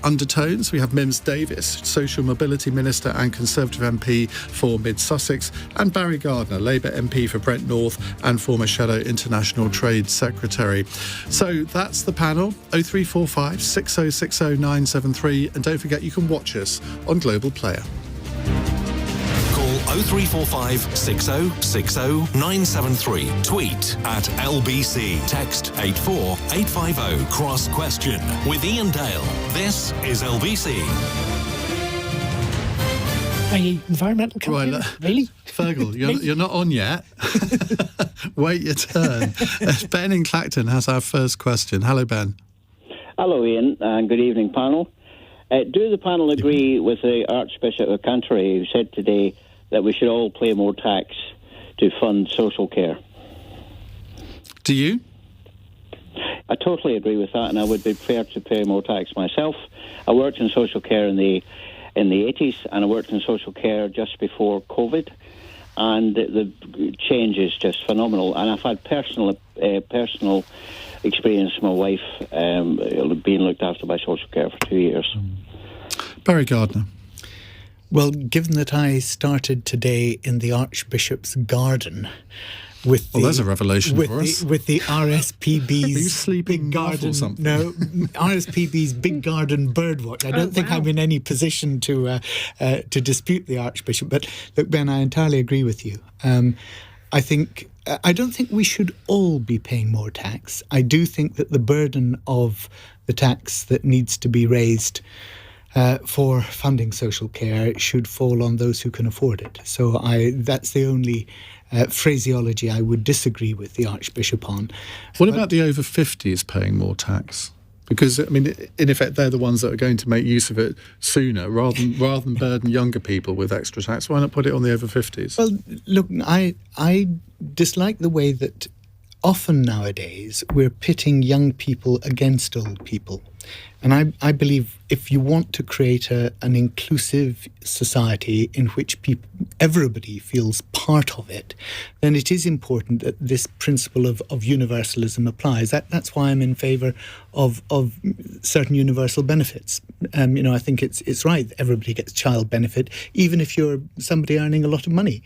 Undertones. We have Mims Davies, Social Mobility Minister and Conservative MP for Mid-Sussex, and Barry Gardiner, Labour MP for Brent North and former Shadow International Trade Secretary. So that's the panel. 0345 6060 973. And don't forget, you can watch us on Global Player. Call 0345 6060 973. Tweet at LBC. Text 84850. Cross question with Iain Dale. This is LBC. Are you environmental campaign? Right, really? Fergal, you're not on yet. Wait your turn. Ben in Clacton has our first question. Hello, Ben. Hello, Ian, and good evening, panel. Do the panel agree with the Archbishop of Canterbury, who said today that we should all pay more tax to fund social care? Do you? I totally agree with that, and I would be prepared to pay more tax myself. I worked in social care in the 80s, and I worked in social care just before COVID, and the change is just phenomenal. And I've had personal experience. My wife being looked after by social care for 2 years. Barry Gardiner. Well, given that I started today in the Archbishop's garden with there's a revelation for us. With the RSPB's Are you sleeping big garden, or something? No, RSPB's big garden birdwatch. I don't think I'm in any position to dispute the Archbishop. But look, Ben, I entirely agree with you. I don't think we should all be paying more tax. I do think that the burden of the tax that needs to be raised for funding social care should fall on those who can afford it. So that's the only phraseology I would disagree with the Archbishop on. What about the over 50s paying more tax? Because, I mean, in effect, they're the ones that are going to make use of it sooner, rather than burden younger people with extra tax. Why not put it on the over 50s? Well, look, I dislike the way that often nowadays we're pitting young people against old people. And I believe if you want to create an inclusive society in which everybody feels part of it, then it is important that this principle of universalism applies. That's why I'm in favour of certain universal benefits. I think it's right that everybody gets child benefit, even if you're somebody earning a lot of money.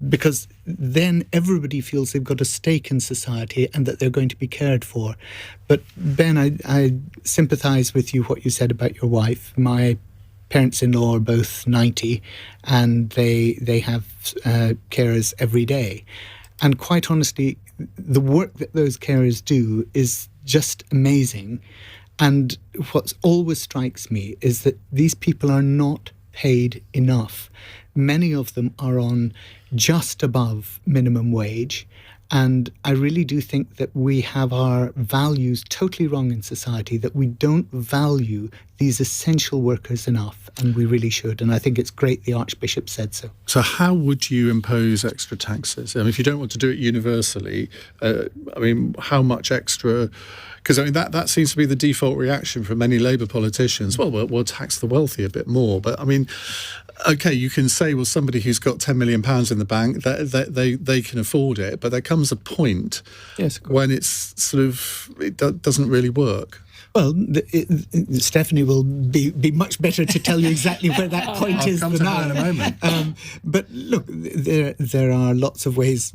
Because then everybody feels they've got a stake in society and that they're going to be cared for. But Ben, I sympathise with you, what you said about your wife. My parents-in-law are both 90 and they have carers every day. And quite honestly, the work that those carers do is just amazing. And what always strikes me is that these people are not paid enough. Many of them are on just above minimum wage. And I really do think that we have our values totally wrong in society, that we don't value these essential workers enough, and we really should. And I think it's great the Archbishop said so. So how would you impose extra taxes? I mean, if you don't want to do it universally, how much extra? Because, that seems to be the default reaction from many Labour politicians. Well, we'll tax the wealthy a bit more. But, OK, you can say, well, somebody who's got £10 million in the bank, they can afford it. But there comes a point when it's it doesn't really work. Well, Stephanie will be much better to tell you exactly where that point is than I. In a moment. But look, there are lots of ways.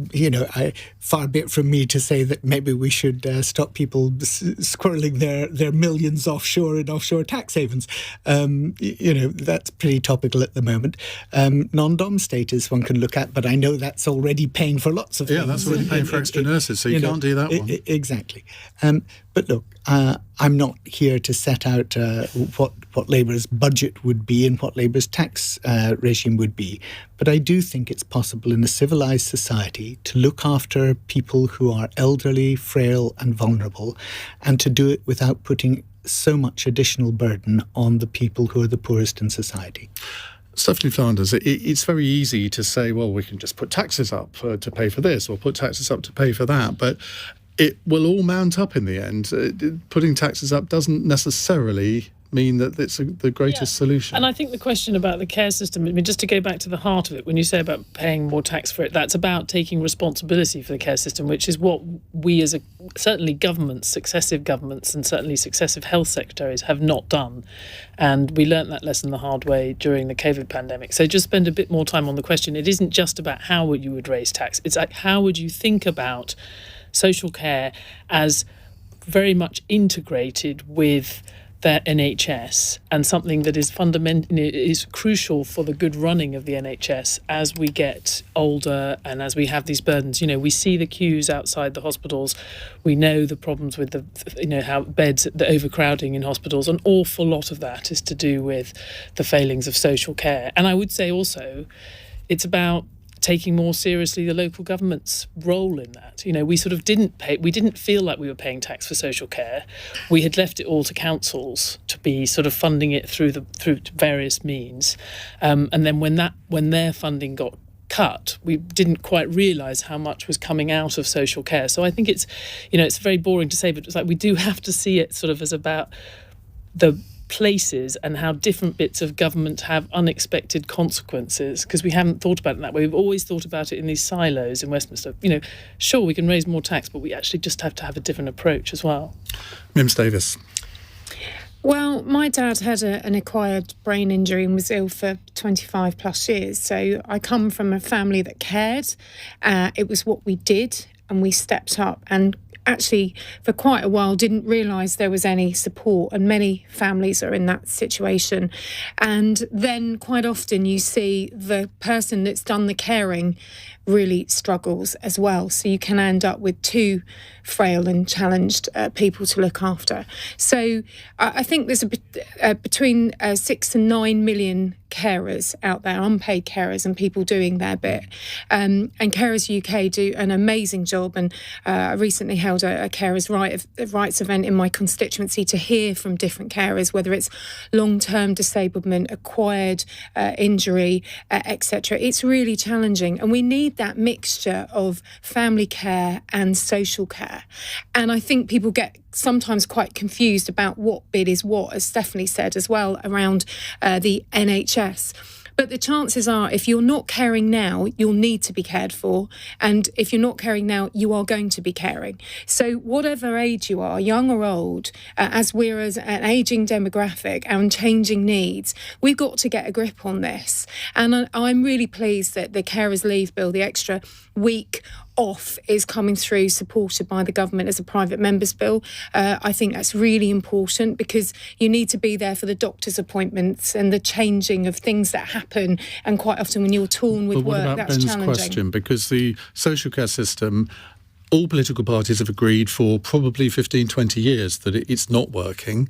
Far be it from me to say that maybe we should stop people squirreling their millions offshore in offshore tax havens. That's pretty topical at the moment. Non-dom status one can look at, but I know that's already paying for lots of things. Yeah, that's already paying for extra nurses, so you can't do that one. Exactly. But look, I'm not here to set out what Labour's budget would be and what Labour's tax regime would be. But I do think it's possible in a civilised society to look after people who are elderly, frail and vulnerable, and to do it without putting so much additional burden on the people who are the poorest in society. Stephanie Flanders, it's very easy to say, well, we can just put taxes up to pay for this or put taxes up to pay for that. But it will all mount up in the end. Putting taxes up doesn't necessarily mean that it's the greatest solution. And I think the question about the care system, I mean, just to go back to the heart of it, when you say about paying more tax for it, that's about taking responsibility for the care system, which is what we certainly governments, successive governments and certainly successive health secretaries have not done. And we learnt that lesson the hard way during the COVID pandemic. So just spend a bit more time on the question. It isn't just about how you would raise tax. It's like, how would you think about social care as very much integrated with the NHS and something that is is crucial for the good running of the NHS as we get older and as we have these burdens. We see the queues outside the hospitals. We know the problems with how beds, the overcrowding in hospitals. An awful lot of that is to do with the failings of social care. And I would say also it's about taking more seriously the local government's role in that. We sort of we didn't feel like we were paying tax for social care. We had left it all to councils to be sort of funding it through various means. And then when their funding got cut, we didn't quite realise how much was coming out of social care. So I think it's very boring to say, but it's like we do have to see it sort of as about the places and how different bits of government have unexpected consequences, because we haven't thought about it that way. We've always thought about it in these silos in Westminster. Sure, we can raise more tax, but we actually just have to have a different approach as well. Mims Davies. Well, my dad had an acquired brain injury and was ill for 25 plus years. So I come from a family that cared. It was what we did, and we stepped up and actually for quite a while didn't realise there was any support, and many families are in that situation. And then quite often you see the person that's done the caring really struggles as well. So you can end up with two frail and challenged people to look after. So I think there's between 6 and 9 million carers out there, unpaid carers, and people doing their bit. And Carers UK do an amazing job. And I recently held a carers' rights event in my constituency to hear from different carers, whether it's long-term disablement, acquired injury, etc. It's really challenging. And we need that mixture of family care and social care. And I think people get sometimes quite confused about what bit is what, as Stephanie said as well, around the NHS. But the chances are, if you're not caring now, you'll need to be cared for. And if you're not caring now, you are going to be caring. So whatever age you are, young or old, as we're as an ageing demographic and changing needs, we've got to get a grip on this. And I'm really pleased that the Carers Leave Bill, the extra week off, is coming through, supported by the government as a private member's bill. I think that's really important, because you need to be there for the doctor's appointments and the changing of things that happen. And quite often when you're torn with work, that's challenging. But what about Ben's question? Because the social care system, all political parties have agreed for probably 15, 20 years that it's not working.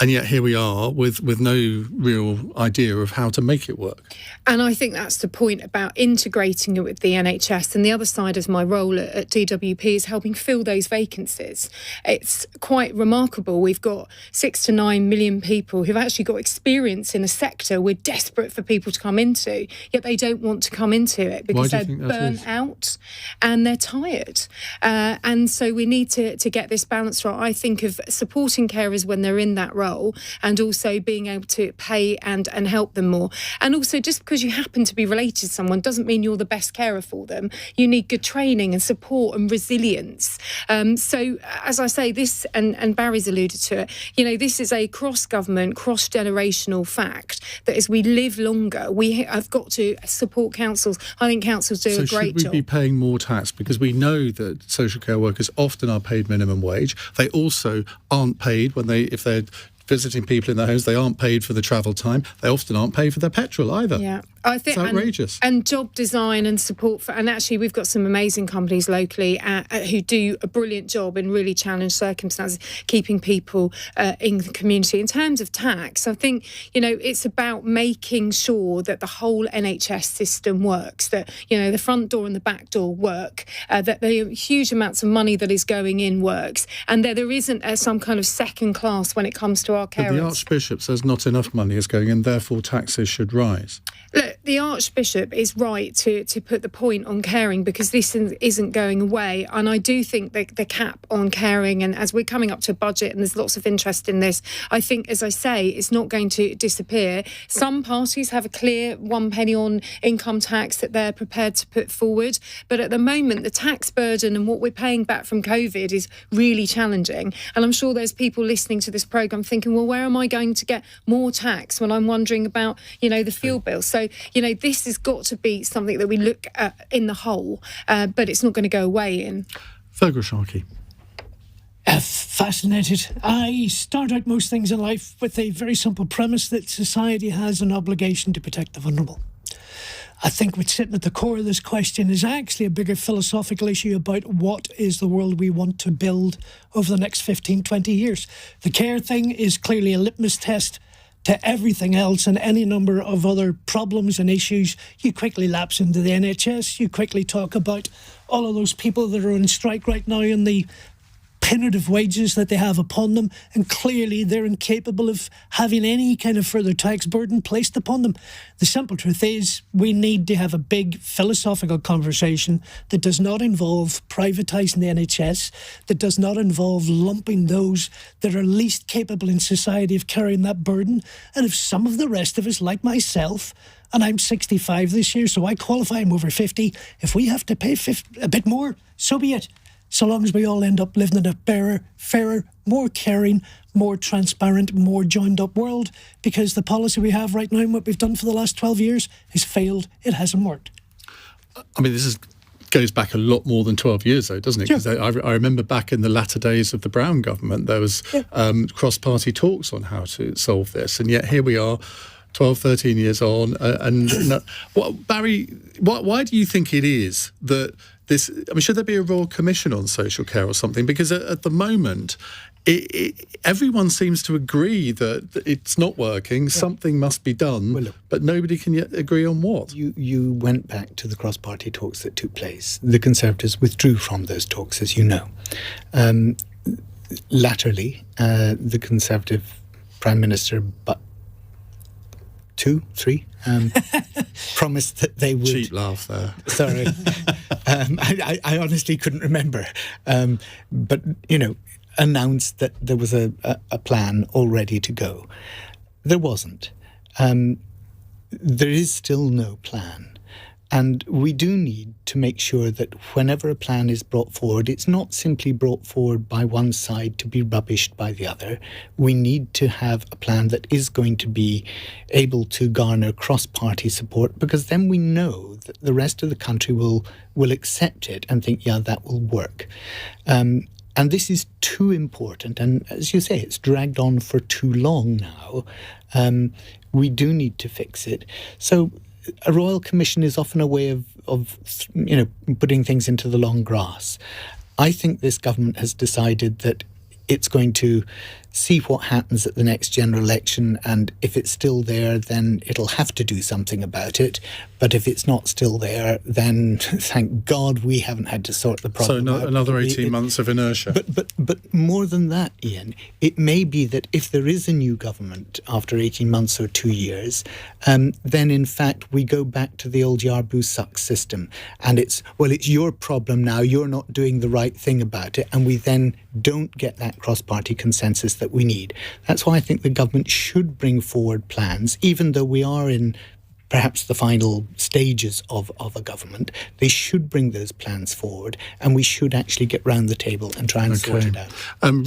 And yet here we are with no real idea of how to make it work. And I think that's the point about integrating it with the NHS. And the other side of my role at DWP is helping fill those vacancies. It's quite remarkable. We've got 6 to 9 million people who've actually got experience in a sector we're desperate for people to come into, yet they don't want to come into it because they're burnt out and they're tired. And so we need to get this balance right. I think of supporting carers when they're in that role, and also being able to pay and help them more. And also, just because you happen to be related to someone doesn't mean you're the best carer for them. You need good training and support and resilience. So, as I say, this, and Barry's alluded to it, this is a cross-government, cross-generational fact that as we live longer, we have got to support councils. I think councils do a great job. So should we be paying more tax? Because we know that social care workers often are paid minimum wage. They also aren't paid if they're visiting people in their homes. They aren't paid for the travel time. They often aren't paid for their petrol either. Yeah. I think it's outrageous. And job design and support and actually we've got some amazing companies locally who do a brilliant job in really challenged circumstances, keeping people in the community. In terms of tax, I think, it's about making sure that the whole NHS system works, that, the front door and the back door work, that the huge amounts of money that is going in works, and that there isn't some kind of second class when it comes to our carers. But the Archbishop says not enough money is going in, therefore taxes should rise. Look, the Archbishop is right to put the point on caring, because this isn't going away. And I do think that the cap on caring, and as we're coming up to a budget and there's lots of interest in this, I think, as I say, it's not going to disappear. Some parties have a clear 1 penny on income tax that they're prepared to put forward. But at the moment, the tax burden and what we're paying back from COVID is really challenging. And I'm sure there's people listening to this programme thinking, well, where am I going to get more tax when I'm wondering about, the fuel bill? So, this has got to be something that we look at in the whole, but it's not going to go away in. Feargal Sharkey. Fascinated. I start out most things in life with a very simple premise that society has an obligation to protect the vulnerable. I think what's sitting at the core of this question is actually a bigger philosophical issue about what is the world we want to build over the next 15, 20 years. The care thing is clearly a litmus test to everything else, and any number of other problems and issues. You quickly lapse into the NHS, you quickly talk about all of those people that are on strike right now and the punitive wages that they have upon them, and clearly they're incapable of having any kind of further tax burden placed upon them. The simple truth is we need to have a big philosophical conversation that does not involve privatising the NHS, that does not involve lumping those that are least capable in society of carrying that burden. And if some of the rest of us, like myself, and I'm 65 this year, so I qualify, I'm over 50, if we have to pay a bit more, so be it. So long as we all end up living in a fairer, more caring, more transparent, more joined up world, because the policy we have right now and what we've done for the last 12 years has failed. It hasn't worked. I mean, goes back a lot more than 12 years, though, doesn't it? Because I remember back in the latter days of the Brown government, there was cross-party talks on how to solve this. And yet here we are, 12, 13 years on. Barry, why do you think it is that this... I mean, should there be a Royal Commission on social care or something? Because at the moment, everyone seems to agree that it's not working, something must be done, but nobody can yet agree on what. You went back to the cross-party talks that took place. The Conservatives withdrew from those talks, as you know. Latterly, the Conservative Prime Minister, promised that they would... Cheap laugh there. Sorry. I honestly couldn't remember. But, announced that there was a plan all ready to go. There wasn't. There is still no plan. And we do need to make sure that whenever a plan is brought forward, it's not simply brought forward by one side to be rubbished by the other. We need to have a plan that is going to be able to garner cross-party support, because then we know that the rest of the country will accept it and think, yeah, that will work. And this is too important. And as you say, it's dragged on for too long now. We do need to fix it. So a Royal Commission is often a way of putting things into the long grass. I think this government has decided that it's going to see what happens at the next general election, and if it's still there, then it'll have to do something about it. But if it's not still there, then thank God we haven't had to sort the problem out. So another 18 months of inertia. But more than that, Iain, it may be that if there is a new government after 18 months or 2 years, then in fact we go back to the old Yarbu sucks system, and it's your problem now, you're not doing the right thing about it, and we then don't get that cross-party consensus that we need. That's why I think the government should bring forward plans, even though we are in perhaps the final stages of a government. They should bring those plans forward, and we should actually get round the table and try and sort it out.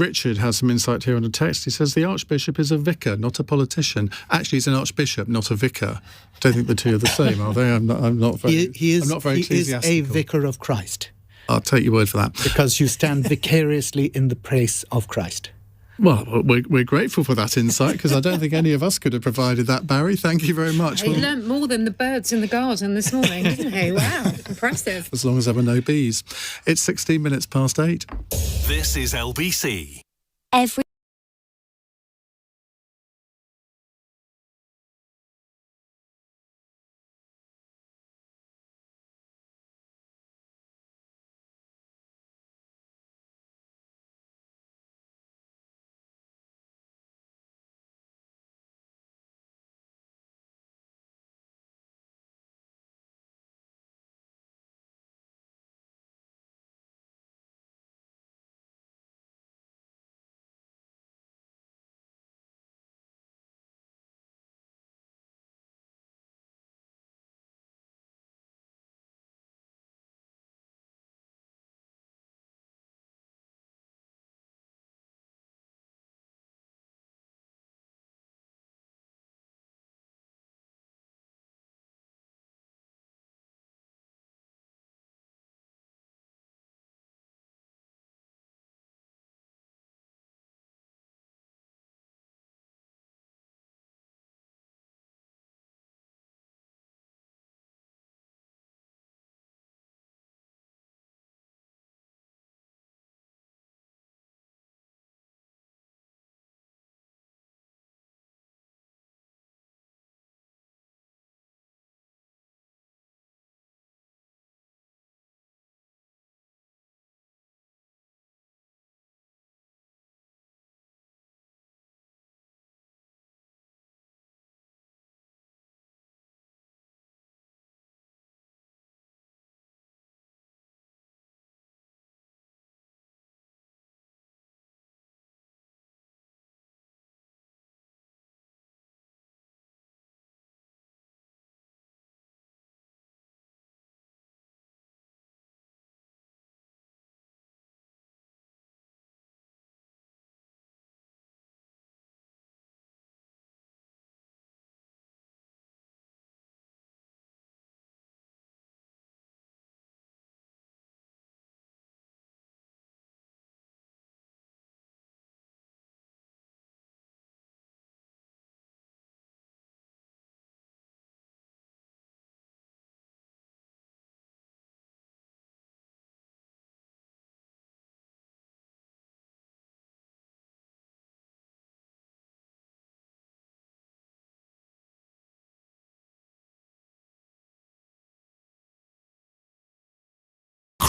Richard has some insight here on a text. He says the Archbishop is a vicar, not a politician. Actually, he's an Archbishop, not a vicar. Don't think the two are the same, are they? I'm not very ecclesiastical. He is a vicar of Christ. I'll take your word for that. Because you stand vicariously in the place of Christ. Well, we're grateful for that insight, because I don't think any of us could have provided that, Barry. Thank you very much. He learnt more than the birds in the garden this morning, didn't he? Wow, impressive. As long as there were no bees. It's 16 minutes past 8. This is LBC. Every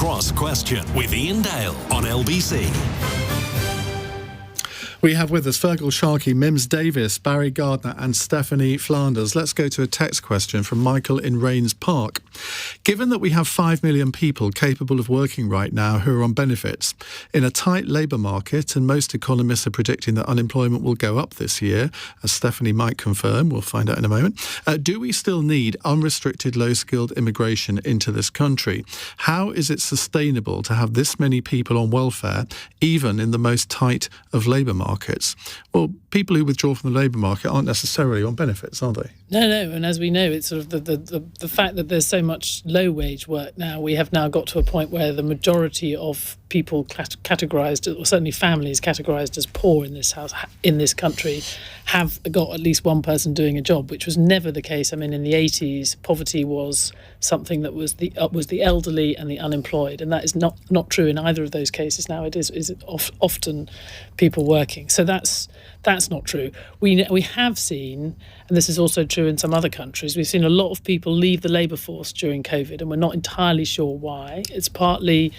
Cross Question with Iain Dale on LBC. We have with us Feargal Sharkey, Mims, Davies, Barry Gardiner and Stephanie Flanders. Let's go to a text question from Michael in Rains Park. Given that we have 5 million people capable of working right now who are on benefits, in a tight labour market, and most economists are predicting that unemployment will go up this year, as Stephanie might confirm, we'll find out in a moment, do we still need unrestricted low-skilled immigration into this country? How is it sustainable to have this many people on welfare, even in the most tight of labour markets? Well, people who withdraw from the labour market aren't necessarily on benefits, are they? No, and as we know, it's sort of the fact that there's so much low-wage work now. We have now got to a point where the majority of people categorised, or certainly families categorised as poor in this country, have got at least one person doing a job, which was never the case. I mean, in the 80s, poverty was something that was the elderly and the unemployed, and that is not true in either of those cases now. It is often people working. So that's not true. We have seen, and this is also true in some other countries, we've seen a lot of people leave the labour force during COVID, and we're not entirely sure why. It's partly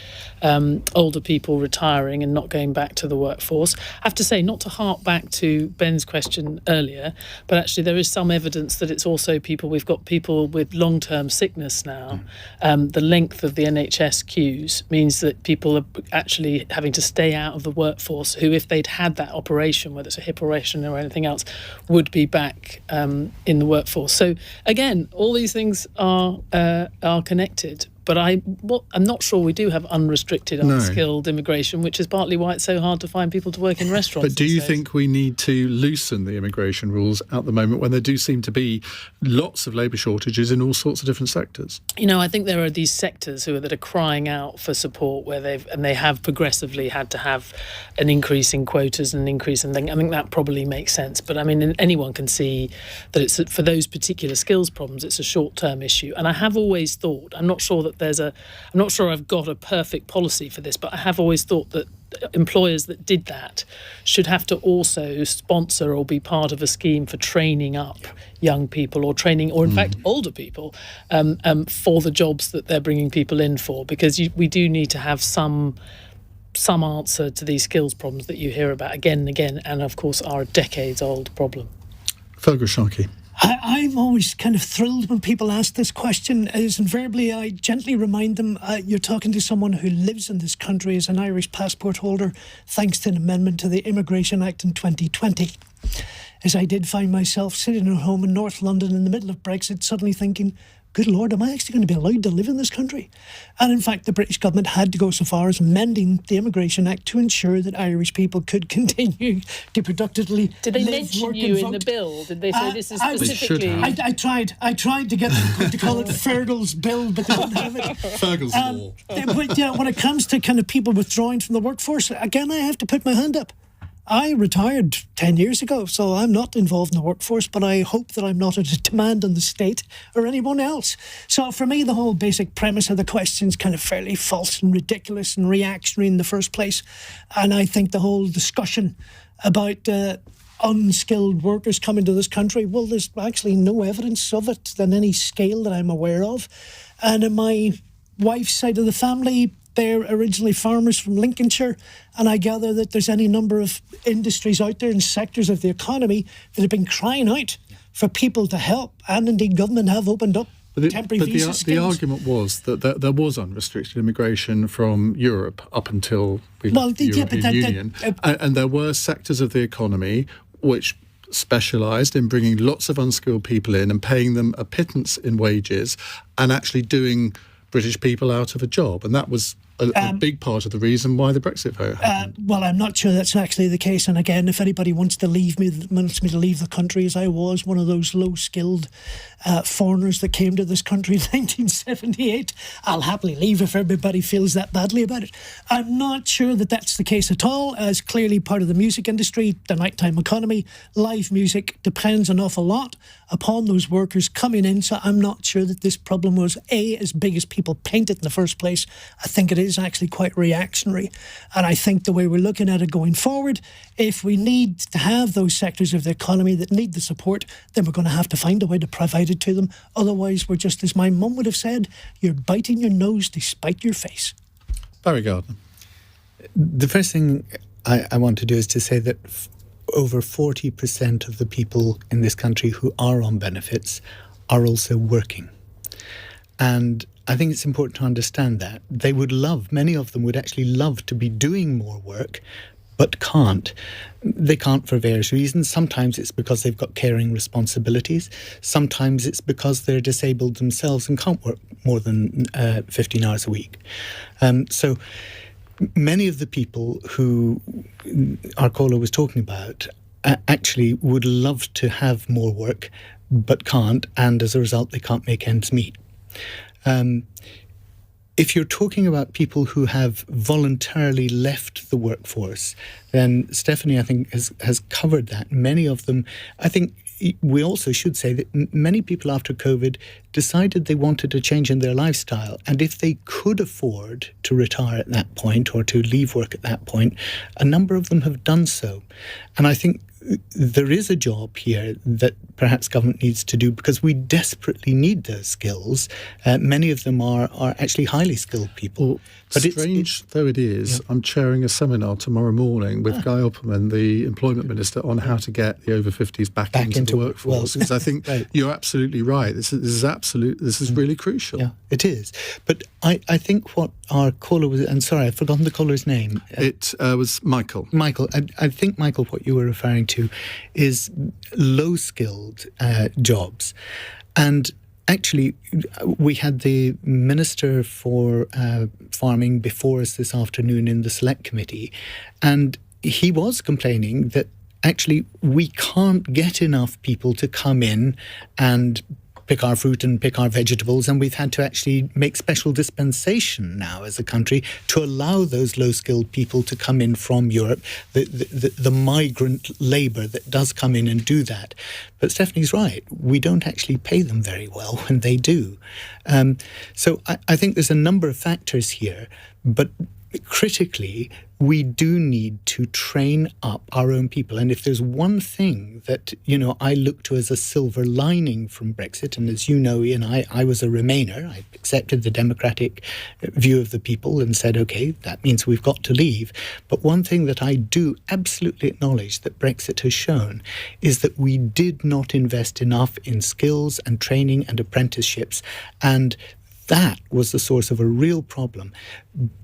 older people retiring and not going back to the workforce. I have to say, not to hark back to Ben's question earlier, but actually there is some evidence that it's also we've got people with long-term sickness now. The length of the NHS queues means that people are actually having to stay out of the workforce who, if they'd had that operation, whether it's a hip operation or anything else, would be back in the workforce. So again, all these things are connected. But I'm not sure we do have unrestricted, unskilled immigration, which is partly why it's so hard to find people to work in restaurants. But do you think we need to loosen the immigration rules at the moment when there do seem to be lots of labour shortages in all sorts of different sectors? You know, I think there are these sectors that are crying out for support where they have progressively had to have an increase in quotas and an increase in things. I think that probably makes sense. But I mean, anyone can see that it's for those particular skills problems, it's a short-term issue. And I have always thought, I'm not sure I've got a perfect policy for this, but I have always thought that employers that did that should have to also sponsor or be part of a scheme for training up young people or in fact older people for the jobs that they're bringing people in for, because we do need to have some answer to these skills problems that you hear about again and again, and of course are a decades-old problem. Feargal Sharkey. I'm always kind of thrilled when people ask this question, as invariably I gently remind them you're talking to someone who lives in this country as an Irish passport holder thanks to an amendment to the Immigration Act in 2020. As I did find myself sitting at home in North London in the middle of Brexit, suddenly thinking, good Lord, am I actually going to be allowed to live in this country? And in fact, the British government had to go so far as amending the Immigration Act to ensure that Irish people could continue to productively live, Did they mention you in the bill? Did they say this is specifically... I tried to get them to call it Feargal's Bill, but they didn't have it. Feargal's Law. But yeah, when it comes to kind of people withdrawing from the workforce, again, I have to put my hand up. I retired 10 years ago, so I'm not involved in the workforce, but I hope that I'm not at a demand on the state or anyone else. So for me, the whole basic premise of the question is kind of fairly false and ridiculous and reactionary in the first place. And I think the whole discussion about unskilled workers coming to this country, well, there's actually no evidence of it on any scale that I'm aware of. And in my wife's side of the family, they're originally farmers from Lincolnshire, and I gather that there's any number of industries out there and sectors of the economy that have been crying out for people to help, and indeed government have opened up temporary visa schemes. The argument was that there was unrestricted immigration from Europe up until the European Union, and there were sectors of the economy which specialised in bringing lots of unskilled people in and paying them a pittance in wages and actually doing British people out of a job, and that was a big part of the reason why the Brexit vote happened. Well, I'm not sure that's actually the case. And again, if anybody wants me to leave the country, as I was one of those low-skilled foreigners that came to this country in 1978, I'll happily leave if everybody feels that badly about it. I'm not sure that that's the case at all, as clearly part of the music industry, the nighttime economy, live music depends an awful lot upon those workers coming in. So I'm not sure that this problem was as big as people paint it in the first place. I think it is actually quite reactionary. And I think the way we're looking at it going forward, if we need to have those sectors of the economy that need the support, then we're going to have to find a way to provide it to them. Otherwise, we're just, as my mum would have said, you're biting your nose to spite your face. Barry Gardiner. The first thing I want to do is to say that over 40% of the people in this country who are on benefits are also working. And I think it's important to understand that. Many of them would actually love to be doing more work, but can't. They can't for various reasons. Sometimes it's because they've got caring responsibilities. Sometimes it's because they're disabled themselves and can't work more than 15 hours a week. So many of the people who our caller was talking about actually would love to have more work, but can't, and as a result, they can't make ends meet. If you're talking about people who have voluntarily left the workforce, then Stephanie, I think, has covered that. Many of them, I think we also should say that many people after COVID decided they wanted a change in their lifestyle. And if they could afford to retire at that point or to leave work at that point, a number of them have done so. And I think there is a job here that perhaps government needs to do, because we desperately need those skills. Many of them are actually highly skilled people. Well, but strange though it is, I'm chairing a seminar tomorrow morning with Guy Opperman, the Employment Minister, on how to get the over 50s back into the workforce. Because I think you're absolutely right. This is really crucial. Yeah, it is. But I think what our caller was, and sorry, I've forgotten the caller's name. It was Michael. Michael, I think, Michael, what you were referring to is low-skilled jobs. And actually, we had the Minister for Farming before us this afternoon in the Select Committee, and he was complaining that actually we can't get enough people to come in and pick our fruit and pick our vegetables, and we've had to actually make special dispensation now as a country to allow those low-skilled people to come in from Europe, the migrant labour that does come in and do that. But Stephanie's right, we don't actually pay them very well when they do. So I think there's a number of factors here, but critically, we do need to train up our own people. And if there's one thing that, I look to as a silver lining from Brexit, and as you know, Iain, I was a Remainer. I accepted the democratic view of the people and said, OK, that means we've got to leave. But one thing that I do absolutely acknowledge that Brexit has shown is that we did not invest enough in skills and training and apprenticeships, and that was the source of a real problem.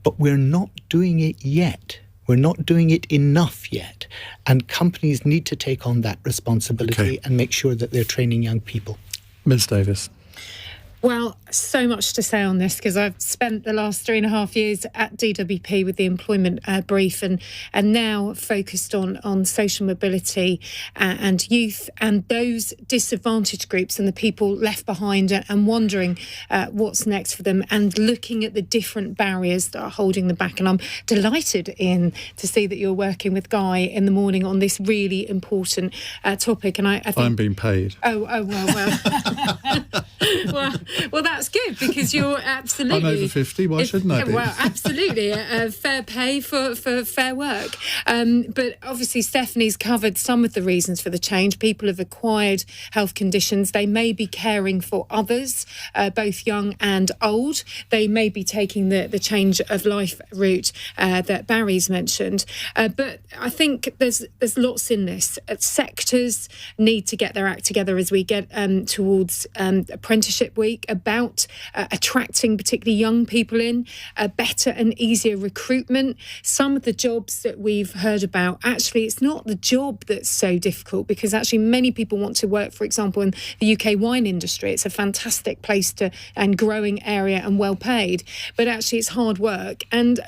But we're not doing it yet. We're not doing it enough yet. And companies need to take on that responsibility and make sure that they're training young people. Ms. Davies. Well, so much to say on this, because I've spent the last 3.5 years at DWP with the employment brief, and now focused on social mobility and youth and those disadvantaged groups and the people left behind, and wondering what's next for them, and looking at the different barriers that are holding them back. And I'm delighted to see that you're working with Guy in the morning on this really important topic. And I think I'm being paid. Well, that's good, because you're absolutely... I'm over 50, why shouldn't I be? Well, absolutely. Fair pay for fair work. But obviously, Stephanie's covered some of the reasons for the change. People have acquired health conditions. They may be caring for others, both young and old. They may be taking the change of life route that Barry's mentioned. But I think there's lots in this. Sectors need to get their act together as we get towards Apprenticeship Week, about attracting particularly young people in, better and easier recruitment. Some of the jobs that we've heard about, actually, it's not the job that's so difficult, because actually many people want to work, for example, in the UK wine industry. It's a fantastic place and growing area and well paid, but actually it's hard work. And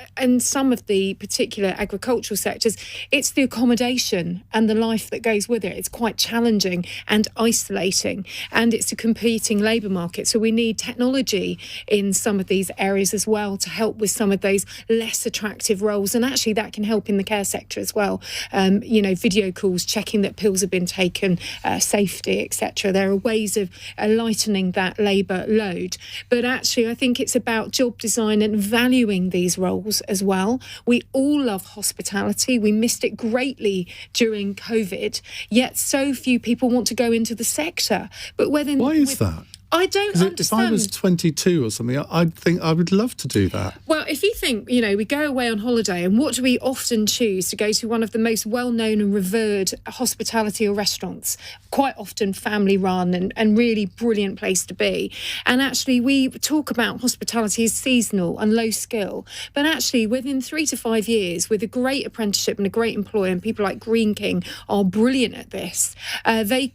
some of the particular agricultural sectors, it's the accommodation and the life that goes with it. It's quite challenging and isolating, and it's a competing labour market. So we need technology in some of these areas as well to help with some of those less attractive roles. And actually that can help in the care sector as well. Video calls, checking that pills have been taken, safety, etc. There are ways of lightening that labour load. But actually, I think it's about job design and valuing these roles as well. We all love hospitality. We missed it greatly during COVID, yet so few people want to go into the sector. But why is that? I don't understand. If I was 22 or something, I'd think I would love to do that. Well, if you think, we go away on holiday, and what do we often choose? To go to one of the most well-known and revered hospitality or restaurants, quite often family-run and really brilliant place to be. And actually, we talk about hospitality as seasonal and low skill, but actually, within 3 to 5 years, with a great apprenticeship and a great employer, and people like Green King are brilliant at this,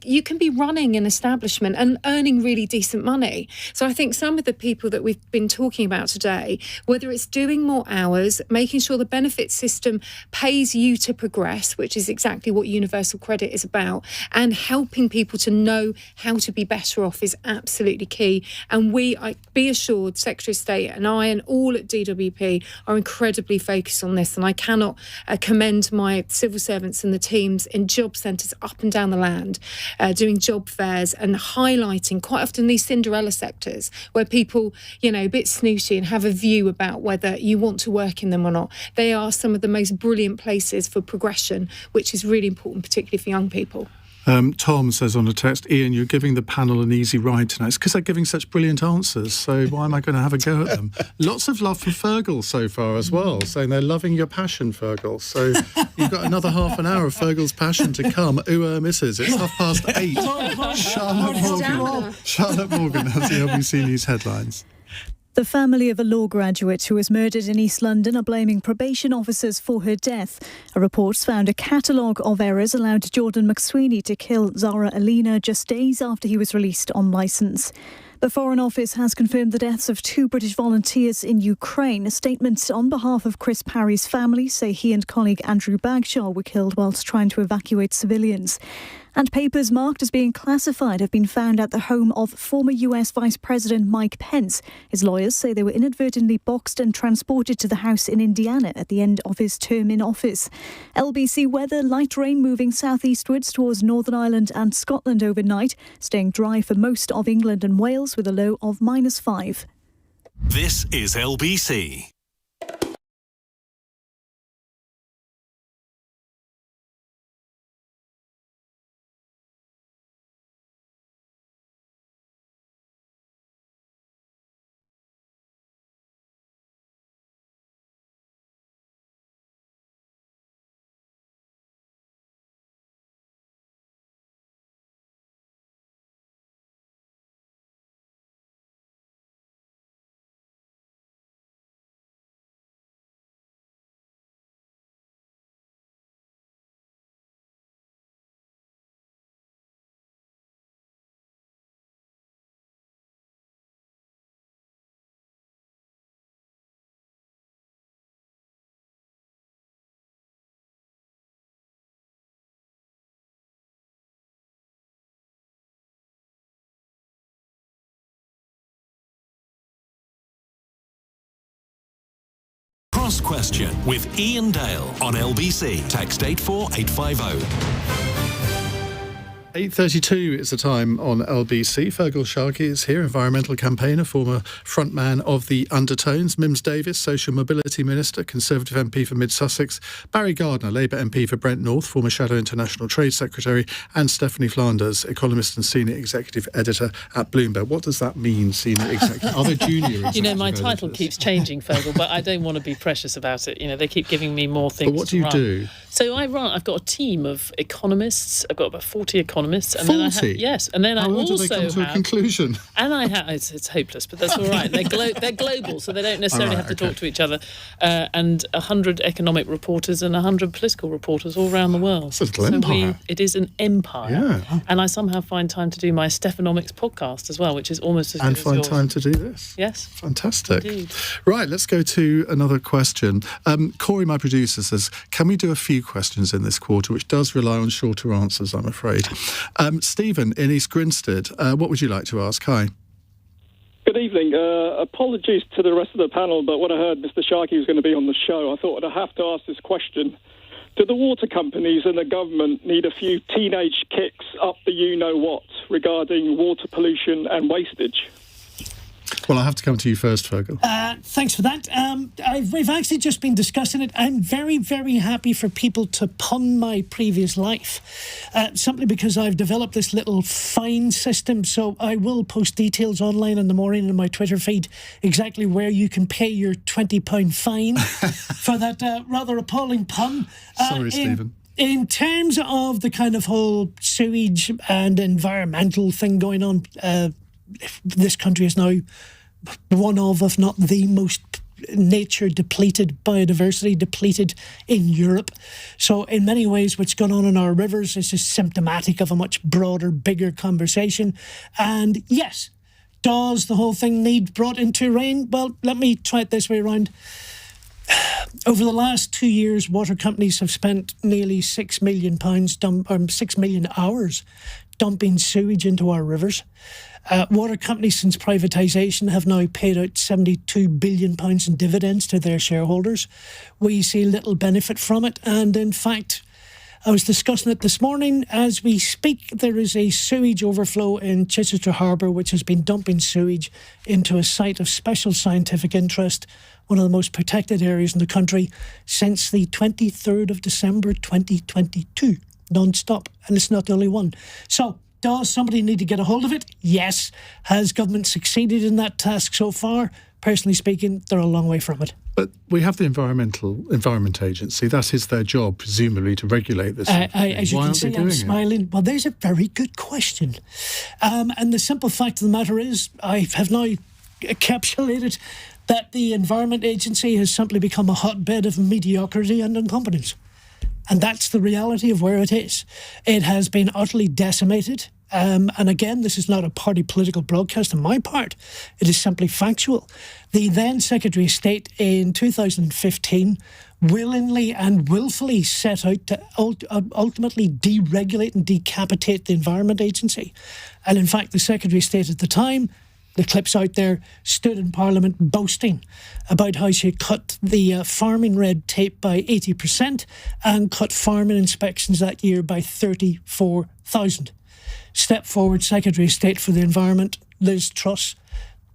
you can be running an establishment and earning really decent money. So I think some of the people that we've been talking about today, whether it's doing more hours, making sure the benefit system pays you to progress, which is exactly what universal credit is about, and helping people to know how to be better off is absolutely key. And be assured, Secretary of State and I and all at DWP are incredibly focused on this. And I cannot commend my civil servants and the teams in job centres up and down the land, doing job fairs and highlighting quite often these Cinderella sectors where people, a bit snooty and have a view about whether you want to work in them or not. They are some of the most brilliant places for progression, which is really important, particularly for young people. Tom says on a text, Ian, you're giving the panel an easy ride tonight. It's because they're giving such brilliant answers, so why am I going to have a go at them? Lots of love from Feargal so far as well, saying they're loving your passion, Feargal. So you've got another half an hour of Feargal's passion to come. Misses. It's 8:30. Charlotte Morgan has the LBC News headlines. The family of a law graduate who was murdered in East London are blaming probation officers for her death. A report's found a catalogue of errors allowed Jordan McSweeney to kill Zara Alina just days after he was released on licence. The Foreign Office has confirmed the deaths of 2 British volunteers in Ukraine. A statement on behalf of Chris Parry's family say he and colleague Andrew Bagshaw were killed whilst trying to evacuate civilians. And papers marked as being classified have been found at the home of former US Vice President Mike Pence. His lawyers say they were inadvertently boxed and transported to the house in Indiana at the end of his term in office. LBC weather, light rain moving southeastwards towards Northern Ireland and Scotland overnight, staying dry for most of England and Wales with a low of -5. This is LBC. Cross Question with Iain Dale on LBC. Text 84850. 8:32 is the time on LBC. Feargal Sharkey is here, environmental campaigner, former frontman of the Undertones. Mims Davies, Social Mobility Minister, Conservative MP for Mid-Sussex. Barry Gardiner, Labour MP for Brent North, former Shadow International Trade Secretary. And Stephanie Flanders, Economist and Senior Executive Editor at Bloomberg. What does that mean, Senior Executive? Are they junior executive my title editors? keeps changing, Feargal, but I don't want to be precious about it. They keep giving me more things. But what do you do? So I've got a team of economists. I've got about 40 economists. And 40? Yes. And then I also do they come to a conclusion? And I have, it's hopeless, but that's all right. They're global, so they don't necessarily have to talk to each other. And 100 economic reporters and 100 political reporters all around the world. It's a little empire. It is an empire. Yeah. And I somehow find time to do my Stephanomics podcast as well, which is almost as good And as find yours. time to do this. Yes. Fantastic. Indeed. Right, let's go to another question. Corey, my producer, says, can we do a few questions in this quarter, which does rely on shorter answers, I'm afraid. Stephen in East Grinstead, what would you like to ask? Hi. Good evening. Apologies to the rest of the panel, but when I heard Mr. Sharkey was going to be on the show, I thought I'd have to ask this question. Do the water companies and the government need a few teenage kicks up the you-know-what regarding water pollution and wastage? Well, I have to come to you first, Feargal. Thanks for that. We've actually just been discussing it. I'm very, very happy for people to pun my previous life, simply because I've developed this little fine system. So I will post details online in the morning in my Twitter feed, exactly where you can pay your £20 fine for that rather appalling pun. Sorry, Stephen. In terms of the kind of whole sewage and environmental thing going on, this country is now one of, if not the most nature depleted, biodiversity depleted in Europe. So in many ways, what's going on in our rivers is just symptomatic of a much broader, bigger conversation. And yes, does the whole thing need brought into rein? Well, let me try it this way around. Over the last 2 years, water companies have spent nearly £6 million 6 million hours dumping sewage into our rivers. Water companies, since privatisation, have now paid out £72 billion in dividends to their shareholders. We see little benefit from it, and in fact, I was discussing it this morning. As we speak, there is a sewage overflow in Chichester Harbour, which has been dumping sewage into a site of special scientific interest, one of the most protected areas in the country, since the 23rd of December 2022, non-stop. And it's not the only one. So, does somebody need to get a hold of it? Yes. Has government succeeded in that task so far? Personally speaking, they're a long way from it. But we have the Environment Agency. That is their job, presumably, to regulate this. As you can see, I'm smiling. Well, there's a very good question. And the simple fact of the matter is, I have now encapsulated that the Environment Agency has simply become a hotbed of mediocrity and incompetence. And that's the reality of where it is. It has been utterly decimated. And again, this is not a party political broadcast on my part. It is simply factual. The then Secretary of State in 2015 willingly and willfully set out to ultimately deregulate and decapitate the Environment Agency. And in fact, the Secretary of State at the time, the clips out there, stood in Parliament boasting about how she cut the farming red tape by 80% and cut farming inspections that year by 34,000. Step forward, Secretary of State for the Environment, Liz Truss.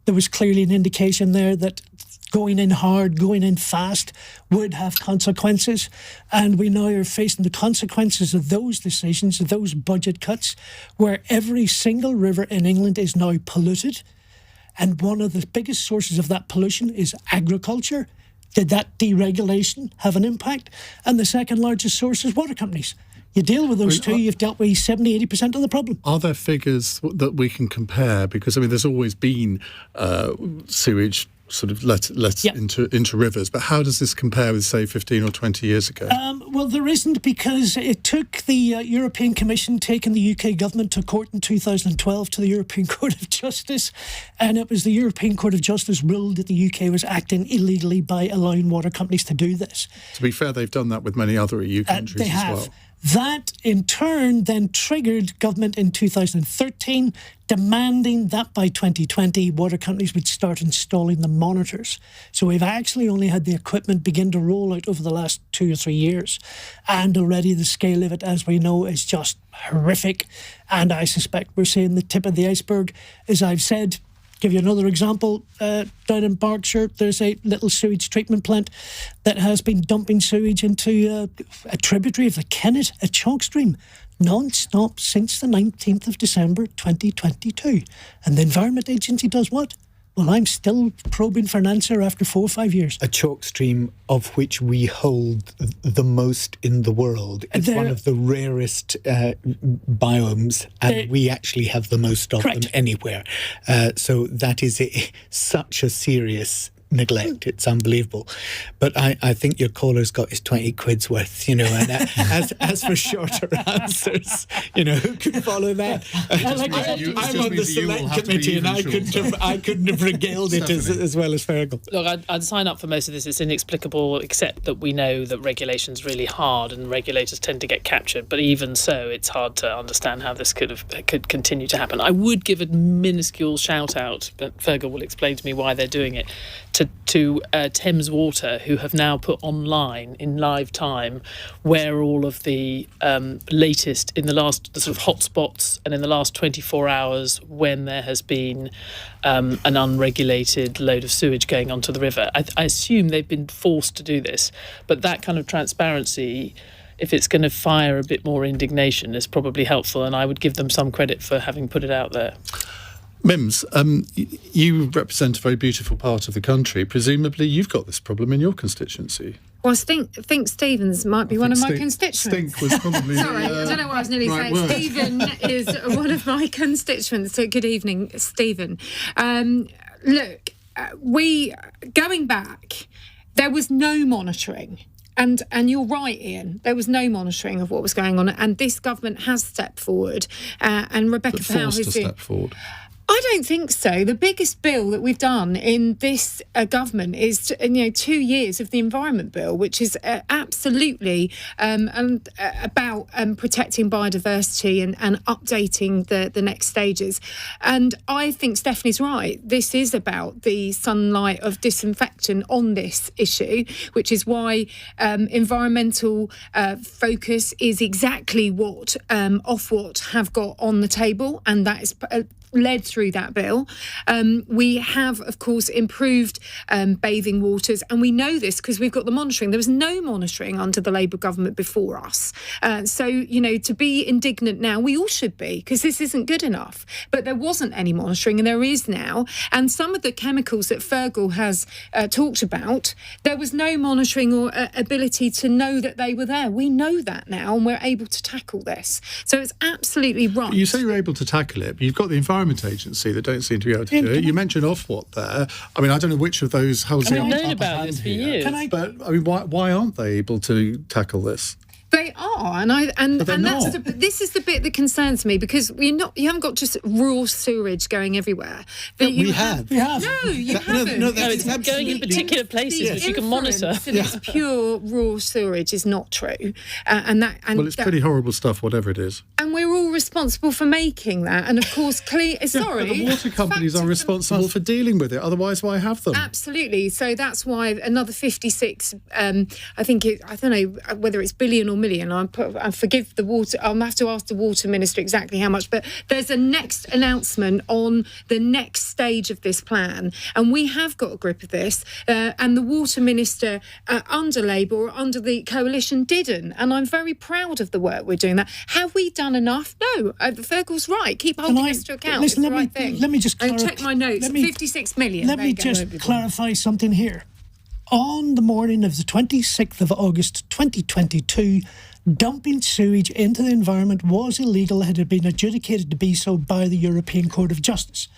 There was clearly an indication there that going in hard, going in fast would have consequences. And we now are facing the consequences of those decisions, of those budget cuts, where every single river in England is now polluted. And one of the biggest sources of that pollution is agriculture. Did that deregulation have an impact? And the second largest source is water companies. You deal with those two, you've dealt with 70-80% of the problem. Are there figures that we can compare? Because, there's always been sewage sort of let into rivers. But how does this compare with, say, 15 or 20 years ago? Well, there isn't, because it took the European Commission taking the UK government to court in 2012 to the European Court of Justice, and it was the European Court of Justice ruled that the UK was acting illegally by allowing water companies to do this. To be fair, they've done that with many other EU countries they have. Well. That, in turn, then triggered government in 2013 demanding that by 2020 water companies would start installing the monitors. So we've actually only had the equipment begin to roll out over the last 2 or 3 years. And already the scale of it, as we know, is just horrific. And I suspect we're seeing the tip of the iceberg. As I've said, give you another example, down in Berkshire, there's a little sewage treatment plant that has been dumping sewage into a tributary of the Kennet, a chalk stream, non-stop since the 19th of December 2022. And the Environment Agency does what? Well, I'm still probing for an answer after 4 or 5 years. A chalk stream of which we hold the most in the world. It's one of the rarest biomes, and we actually have the most of them anywhere. So that is such a serious neglect. It's unbelievable. But I think your caller's got his 20 quid's worth, and as for shorter answers, who could follow that? I'm on the select committee and I couldn't have regaled it as well as Feargal. Look, I'd sign up for most of this. It's inexplicable, except that we know that regulation's really hard and regulators tend to get captured. But even so, it's hard to understand how this could continue to happen. I would give a minuscule shout out, but Feargal will explain to me why they're doing it, to to Thames Water, who have now put online in live time where all of the latest in the sort of hotspots and in the last 24 hours when there has been an unregulated load of sewage going onto the river. I assume they've been forced to do this, but that kind of transparency, if it's going to fire a bit more indignation, is probably helpful, and I would give them some credit for having put it out there. Mims, you represent a very beautiful part of the country. Presumably you've got this problem in your constituency. Well, I think Stevens might be one of my constituents. Stink was probably... Sorry, I don't know what I was nearly saying. word. Stephen is one of my constituents. So good evening, Stephen. Look, going back, there was no monitoring. And you're right, Ian. There was no monitoring of what was going on, and this government has stepped forward. And Rebecca Powell has step forward. I don't think so. The biggest bill that we've done in this government is 2 years of the Environment Bill, which is absolutely about protecting biodiversity and updating the next stages. And I think Stephanie's right. This is about the sunlight of disinfectant on this issue, which is why environmental focus is exactly what Ofwat have got on the table, and that is led through that bill. We have, of course, improved bathing waters, and we know this because we've got the monitoring. There was no monitoring under the Labour government before us. So, to be indignant now, we all should be, because this isn't good enough. But there wasn't any monitoring, and there is now. And some of the chemicals that Feargal has talked about, there was no monitoring or ability to know that they were there. We know that now, and we're able to tackle this. So it's absolutely right. You say you're able to tackle it, but you've got the Environment Agency that don't seem to be able to do it. You mentioned Ofwat there. I mean, I don't know which of those holds the I've known upper about hand this for here. years. But I mean, why aren't they able to tackle this? They are, this is the bit that concerns me, because you haven't got just raw sewage going everywhere. We have. No, you haven't. No, it's going in particular places which you can monitor. It's pure raw sewage is not true, Well, it's pretty horrible stuff, whatever it is. And we're all responsible for making that. And of course, But the water companies are responsible for dealing with it. Otherwise, why have them? Absolutely. So that's why another 56. I don't know whether it's billion or million. I forgive the water. I'll have to ask the water minister exactly how much. But there's a next announcement on the next stage of this plan, and we have got a grip of this. And the water minister under Labour or under the coalition didn't. And I'm very proud of the work we're doing. That have we done enough? No. Feargal's right. Keep holding us to account. Listen, it's the right thing. Let me just check my notes. 56 million. Let me just clarify something here. On the morning of the 26th of August 2022, dumping sewage into the environment was illegal and had been adjudicated to be so by the European Court of Justice.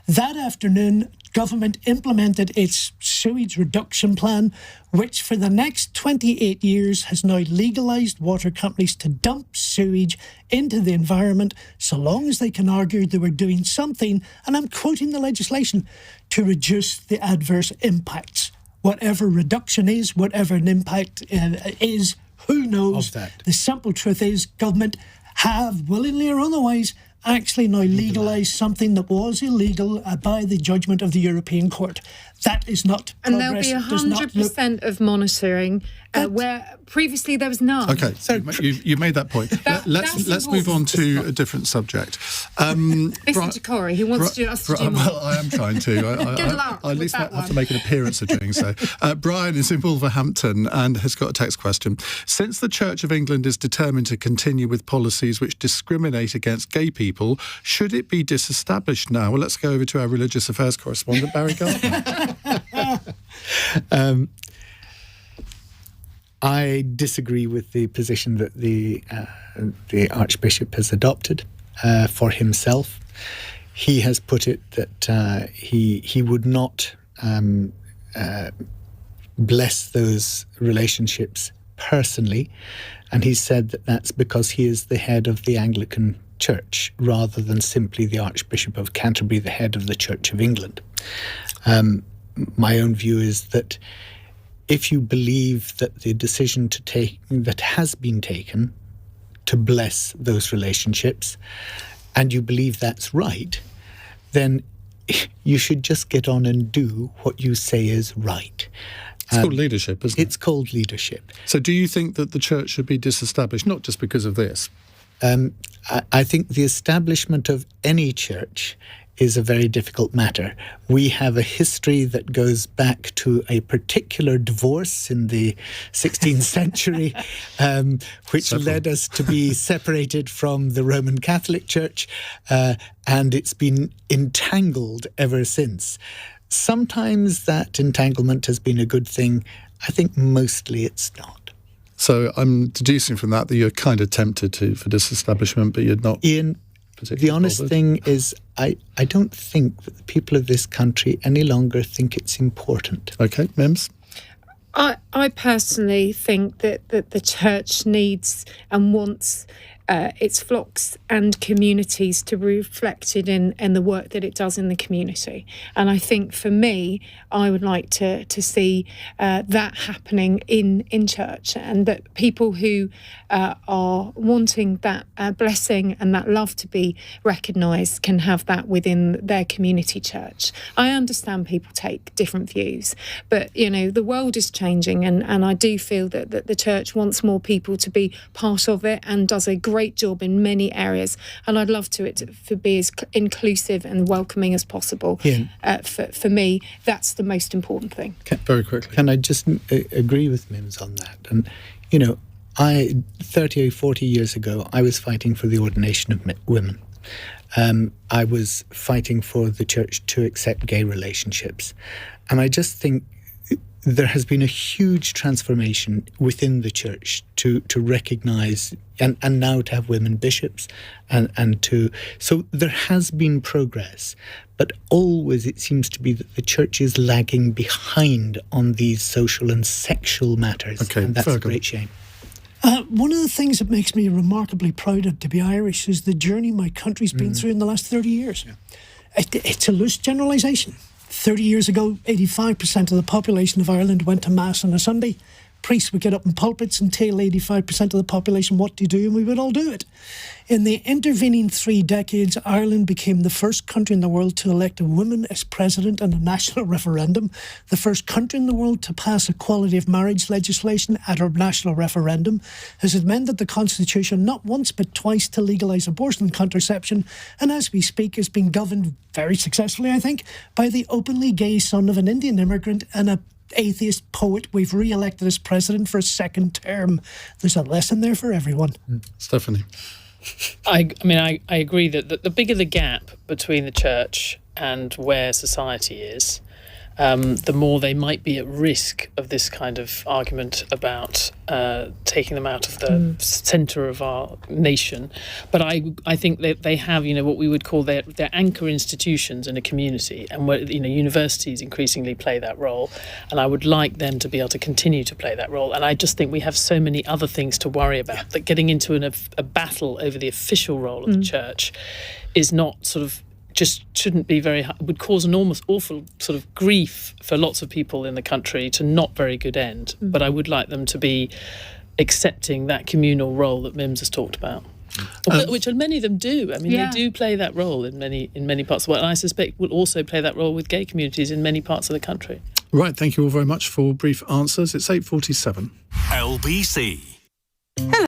That afternoon, government implemented its sewage reduction plan, which for the next 28 years has now legalised water companies to dump sewage into the environment so long as they can argue they were doing something, and I'm quoting the legislation, to reduce the adverse impacts. Whatever reduction is, whatever an impact is, who knows? The simple truth is government have, willingly or otherwise, actually now legalised something that was illegal by the judgment of the European Court. That is not and progress. There'll be 100% of monitoring where previously there was none. Okay, so you made that point. Let's move on to a different subject. Listen to Corey, who wants us to do more. Well, I am trying to. Good luck I at least with that have to make an appearance of doing so. Brian is in Wolverhampton and has got a text question. Since the Church of England is determined to continue with policies which discriminate against gay people, should it be disestablished now? Well, let's go over to our religious affairs correspondent, Barry Gardiner. I disagree with the position that the Archbishop has adopted for himself. He has put it that he would not bless those relationships personally, and he said that that's because he is the head of the Anglican Church rather than simply the Archbishop of Canterbury, the head of the Church of England. My own view is that if you believe that the decision to take that has been taken to bless those relationships, and you believe that's right, then you should just get on and do what you say is right. It's called leadership, isn't it? It's called leadership. So do you think that the church should be disestablished, not just because of this? I think the establishment of any church is a very difficult matter. We have a history that goes back to a particular divorce in the 16th century, which led us to be separated from the Roman Catholic Church, and it's been entangled ever since. Sometimes that entanglement has been a good thing. I think mostly it's not. So I'm deducing from that you're kind of tempted for disestablishment, but you're not. Iain, the honest thing is I don't think that the people of this country any longer think it's important. Okay, Mims? I personally think that the church needs and wants its flocks and communities to be reflected in the work that it does in the community. And I think for me, I would like to see that happening in church, and that people who are wanting that blessing and that love to be recognised can have that within their community church. I understand people take different views, but the world is changing, and I do feel that the church wants more people to be part of it and does a great job in many areas, and I'd love to be as inclusive and welcoming as possible. For me, that's the most important thing. Very quickly. Can I just agree with Mims on that? And 30 or 40 years ago, I was fighting for the ordination of women. I was fighting for the church to accept gay relationships, and I just think there has been a huge transformation within the church to recognise and now to have women bishops so there has been progress, but always it seems to be that the church is lagging behind on these social and sexual matters, and that's a great shame. One of the things that makes me remarkably proud to be Irish is the journey my country's been through in the last 30 years. Yeah. It's a loose generalisation. 30 years ago, 85% of the population of Ireland went to Mass on a Sunday. Priests would get up in pulpits and tell 85% of the population what to do, and we would all do it. In the intervening 3 decades, Ireland became the first country in the world to elect a woman as president in a national referendum, the first country in the world to pass equality of marriage legislation at a national referendum, has amended the Constitution not once but twice to legalise abortion and contraception, and as we speak is being governed very successfully, I think, by the openly gay son of an Indian immigrant and a atheist poet we've re-elected as president for a second term. There's a lesson there for everyone. Stephanie? I agree that the bigger the gap between the church and where society is, the more they might be at risk of this kind of argument about taking them out of the centre of our nation. But I think that they have, what we would call their anchor institutions in a community, and where universities increasingly play that role. And I would like them to be able to continue to play that role. And I just think we have so many other things to worry about that getting into a battle over the official role of the church is not just shouldn't be would cause enormous, awful sort of grief for lots of people in the country to not very good end. But I would like them to be accepting that communal role that Mims has talked about. Which many of them do. They do play that role in many parts of the world. And I suspect will also play that role with gay communities in many parts of the country. Right, thank you all very much for brief answers. It's 8:47. LBC. Hello.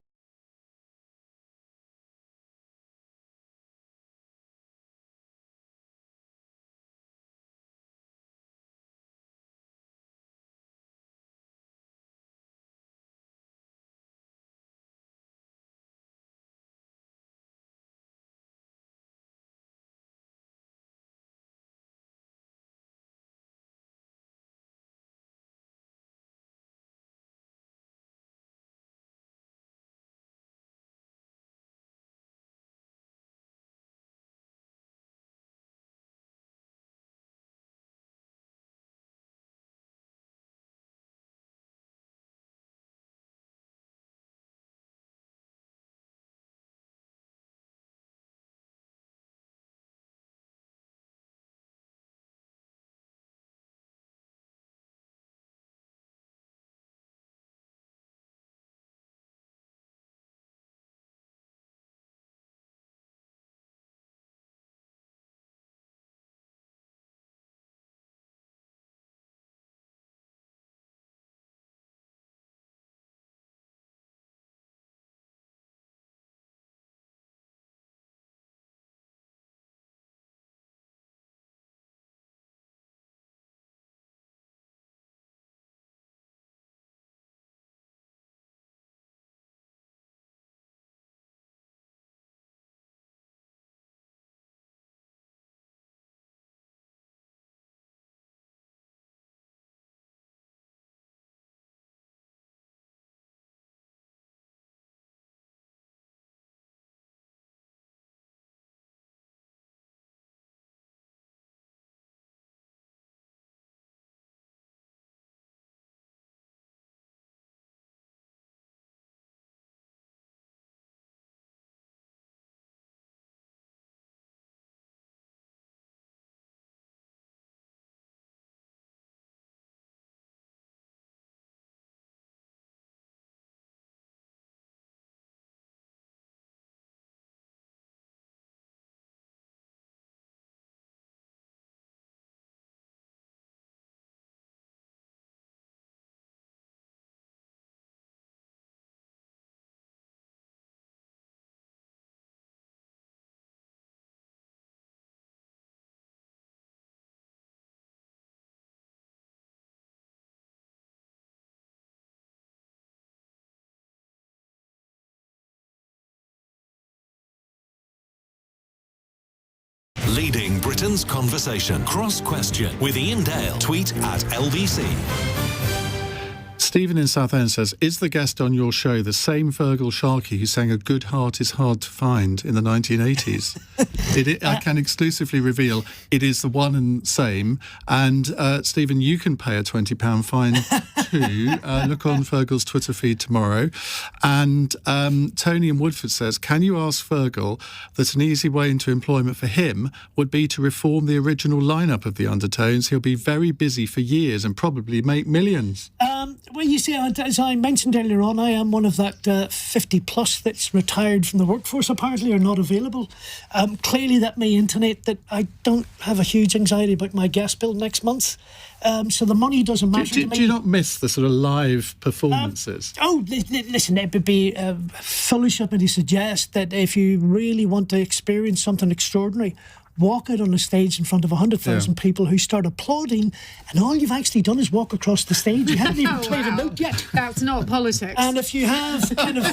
leading Britain's conversation. Cross Question with Iain Dale. Tweet at LBC. Stephen in Southend says, is the guest on your show the same Feargal Sharkey who sang A Good Heart Is Hard to Find in the 1980s? I can exclusively reveal it is the one and same. And Stephen, you can pay a £20 fine too. Look on Feargal's Twitter feed tomorrow. And Tony in Woodford says, can you ask Feargal that an easy way into employment for him would be to reform the original lineup of the Undertones? He'll be very busy for years and probably make millions. Well, you see, as I mentioned earlier on, I am one of that 50 plus that's retired from the workforce, apparently, or not available. Clearly, that may intimate that I don't have a huge anxiety about my gas bill next month. So the money doesn't matter to me. Do you not miss the sort of live performances? Listen, it would be foolish of me to suggest that if you really want to experience something extraordinary, walk out on a stage in front of 100,000 people who start applauding, and all you've actually done is walk across the stage. You haven't even played a note yet. That's not politics. And if you have kind of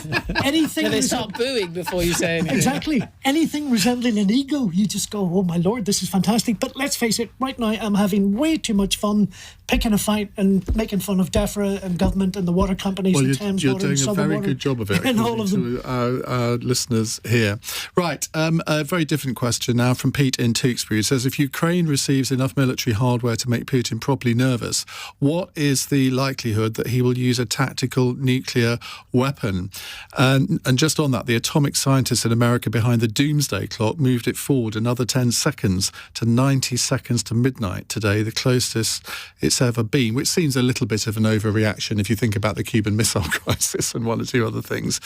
anything... They start booing before you say anything. Exactly. Anything resembling an ego, you just go, oh my Lord, this is fantastic. But let's face it, right now I'm having way too much fun picking a fight and making fun of DEFRA and government and the water companies and Thames Water and Southern Water. You're doing a very good job of it, and all of them. to our listeners here. Right, a very different question now from Pete in Tewkesbury. It says, if Ukraine receives enough military hardware to make Putin properly nervous, what is the likelihood that he will use a tactical nuclear weapon? And just on that, the atomic scientists in America behind the doomsday clock moved it forward another 10 seconds to 90 seconds to midnight today, the closest it's ever been, which seems a little bit of an overreaction if you think about the Cuban Missile Crisis and one or two other things.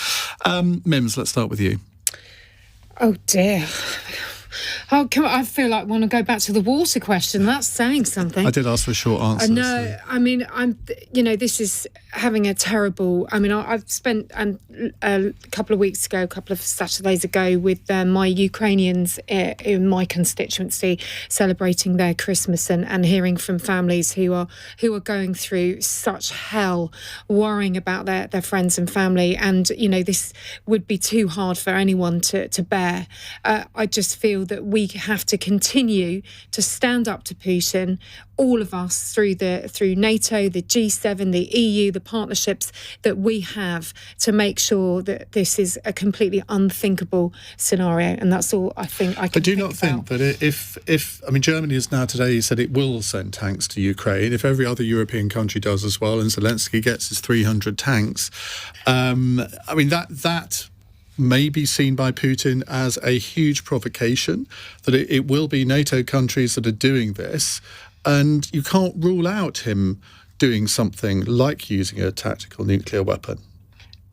Mims, let's start with you. Oh dear. Oh, I feel like I want to go back to the water question. That's saying something. I did ask for a short answer. No, so. I mean, this is having a terrible... I mean, I've spent a couple of weeks ago, a couple of Saturdays ago with my Ukrainians in my constituency celebrating their Christmas and hearing from families who are going through such hell, worrying about their friends and family. And, this would be too hard for anyone to bear. I just feel that we have to continue to stand up to Putin, all of us, through NATO, the G7, the EU, the partnerships that we have, to make sure that this is a completely unthinkable scenario. And that's all I think I can think about. But do you not think that if Germany has now today said it will send tanks to Ukraine, if every other European country does as well, and Zelensky gets his 300 tanks, that may be seen by Putin as a huge provocation, that it will be NATO countries that are doing this, and you can't rule out him doing something like using a tactical nuclear weapon.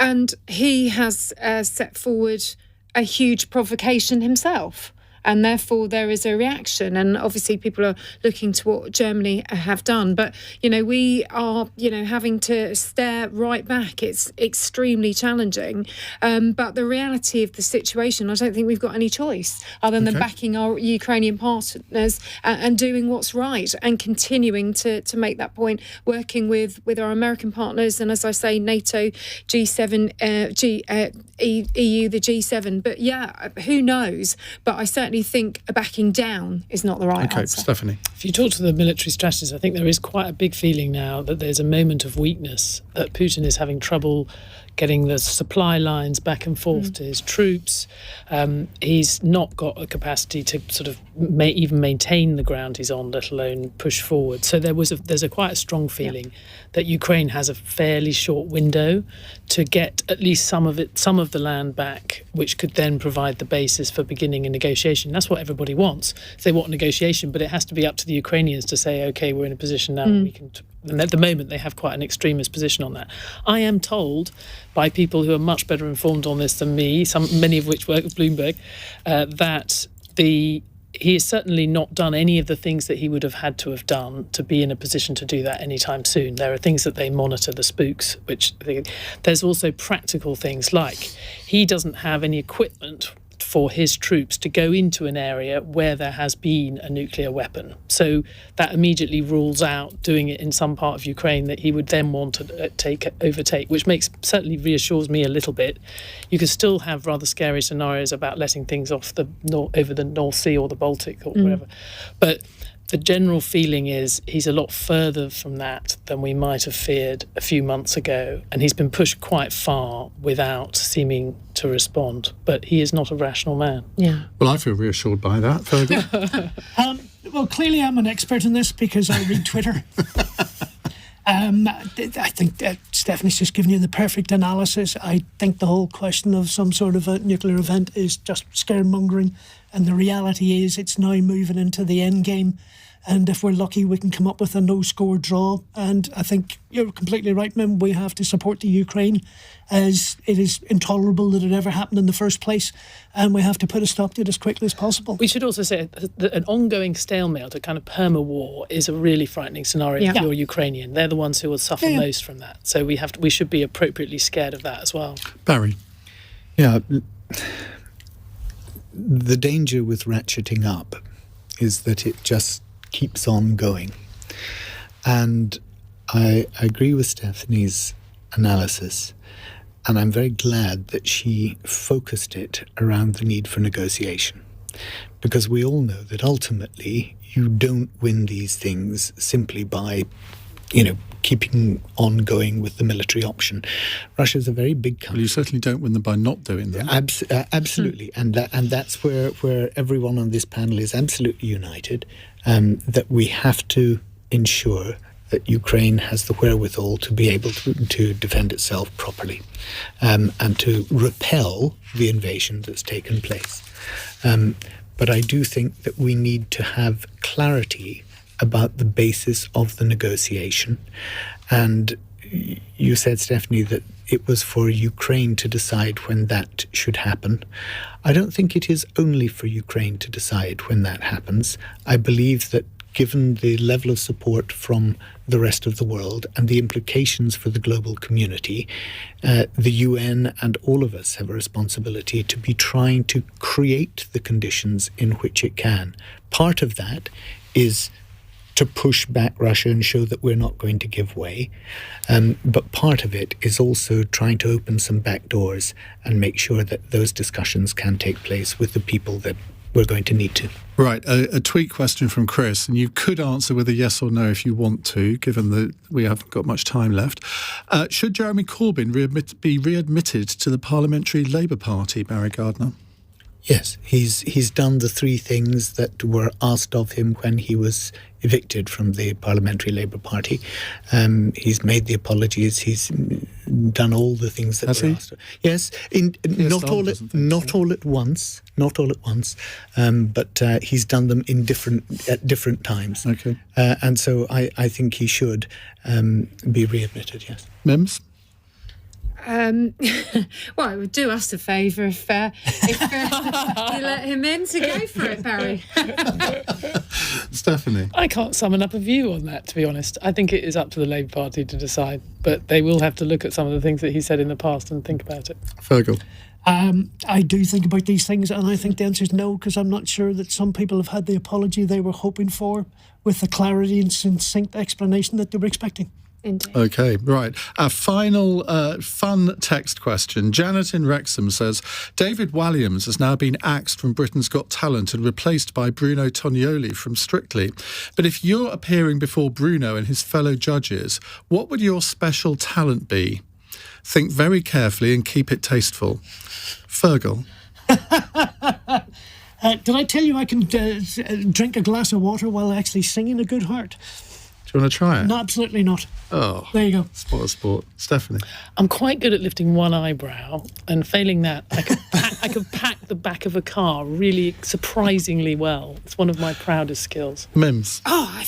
And he has set forward a huge provocation himself. And therefore there is a reaction. And obviously people are looking to what Germany have done. But, we are, having to stare right back. It's extremely challenging. But the reality of the situation, I don't think we've got any choice other than backing our Ukrainian partners and doing what's right and continuing to make that point, working with our American partners. And as I say, NATO, G7, EU, the G7. But yeah, who knows? But I certainly think backing down is not the right answer. Stephanie. If you talk to the military strategists, I think there is quite a big feeling now that there's a moment of weakness, that Putin is having trouble getting the supply lines back and forth to his troops. He's not got a capacity to sort of even maintain the ground he's on, let alone push forward. So there's quite a strong feeling that Ukraine has a fairly short window to get at least some of the land back, which could then provide the basis for beginning a negotiation. That's what everybody wants. They want negotiation, but it has to be up to the Ukrainians to say, OK, we're in a position now we can... And at the moment, they have quite an extremist position on that. I am told by people who are much better informed on this than me, many of which work at Bloomberg, that he has certainly not done any of the things that he would have had to have done to be in a position to do that anytime soon. There are things that they monitor, the spooks, there's also practical things like he doesn't have any equipment for his troops to go into an area where there has been a nuclear weapon. So that immediately rules out doing it in some part of Ukraine that he would then want to overtake, which certainly reassures me a little bit. You could still have rather scary scenarios about letting things off over the North Sea or the Baltic or wherever. But the general feeling is he's a lot further from that than we might have feared a few months ago, and he's been pushed quite far without seeming to respond. But he is not a rational man. Yeah. Well, I feel reassured by that, Feargal. Well, clearly I'm an expert in this because I read Twitter. I think Stephanie's just given you the perfect analysis. I think the whole question of some sort of a nuclear event is just scaremongering, and the reality is it's now moving into the end game. And if we're lucky, we can come up with a no-score draw. And I think you're completely right, Mim. We have to support the Ukraine, as it is intolerable that it ever happened in the first place. And we have to put a stop to it as quickly as possible. We should also say that an ongoing stalemate, a kind of perma-war, is a really frightening scenario if you're Ukrainian. They're the ones who will suffer most from that. So we should be appropriately scared of that as well. Barry. Yeah. The danger with ratcheting up is that it just keeps on going. And I agree with Stephanie's analysis, and I'm very glad that she focused it around the need for negotiation, because we all know that ultimately you don't win these things simply by keeping on going with the military option. Russia's a very big country. Well, you certainly don't win them by not doing them. Absolutely. And that's where everyone on this panel is absolutely united, that we have to ensure that Ukraine has the wherewithal to be able to defend itself properly, and to repel the invasion that's taken place. But I do think that we need to have clarity about the basis of the negotiation. And you said, Stephanie, that it was for Ukraine to decide when that should happen. I don't think it is only for Ukraine to decide when that happens. I believe that given the level of support from the rest of the world and the implications for the global community, the UN and all of us have a responsibility to be trying to create the conditions in which it can. Part of that is to push back Russia and show that we're not going to give way. But part of it is also trying to open some back doors and make sure that those discussions can take place with the people that we're going to need to. Right, a tweet question from Chris, and you could answer with a yes or no if you want to, given that we haven't got much time left. Should Jeremy Corbyn be readmitted to the Parliamentary Labour Party, Barry Gardiner? Yes, he's done the three things that were asked of him when he was evicted from the Parliamentary Labour Party. He's made the apologies. He's done all the things that were asked of. Yes, not all at once, but he's done them at different times. Okay, and so I think he should be readmitted. Yes, Mims. Well, it would do us a favour if you let him in to go for it, Barry. Stephanie. I can't summon up a view on that, to be honest. I think it is up to the Labour Party to decide, but they will have to look at some of the things that he said in the past and think about it. Feargal. I do think about these things, and I think the answer is no, because I'm not sure that some people have had the apology they were hoping for with the clarity and succinct explanation that they were expecting. Indeed. Okay, right. Our final fun text question. Janet in Wrexham says, David Walliams has now been axed from Britain's Got Talent and replaced by Bruno Tonioli from Strictly. But if you're appearing before Bruno and his fellow judges, what would your special talent be? Think very carefully and keep it tasteful. Feargal. Did I tell you I can drink a glass of water while actually singing a good heart? Do you want to try it? No, absolutely not. Oh, there you go. Sport. Stephanie. I'm quite good at lifting one eyebrow, and failing that, I could pack the back of a car really surprisingly well. It's one of my proudest skills. Mims. Oh,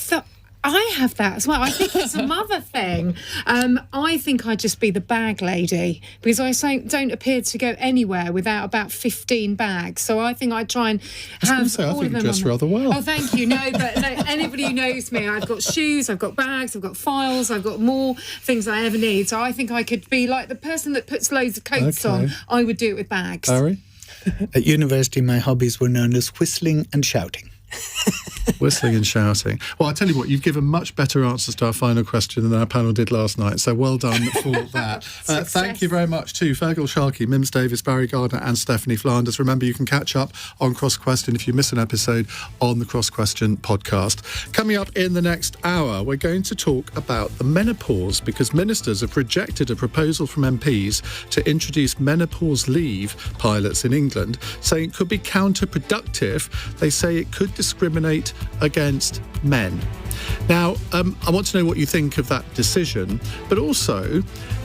I have that as well. I think it's a mother thing. I think I'd just be the bag lady, because I don't appear to go anywhere without about 15 bags. So I think I'd try and have I think you dress rather well. Oh, thank you. No, anybody who knows me, I've got shoes, I've got bags, I've got files, I've got more things than I ever need. So I think I could be like the person that puts loads of coats on. I would do it with bags. Barry? At university, my hobbies were known as whistling and shouting. Whistling and shouting. Well, I tell you what, you've given much better answers to our final question than our panel did last night, so well done for that. Thank you very much to Feargal Sharkey, Mims Davies, Barry Gardiner and Stephanie Flanders. Remember, you can catch up on Cross Question if you miss an episode on the Cross Question podcast. Coming up in the next hour, we're going to talk about the menopause, because ministers have rejected a proposal from MPs to introduce menopause leave pilots in England, saying it could be counterproductive. They say it could discriminate against men. Now, I want to know what you think of that decision, but also,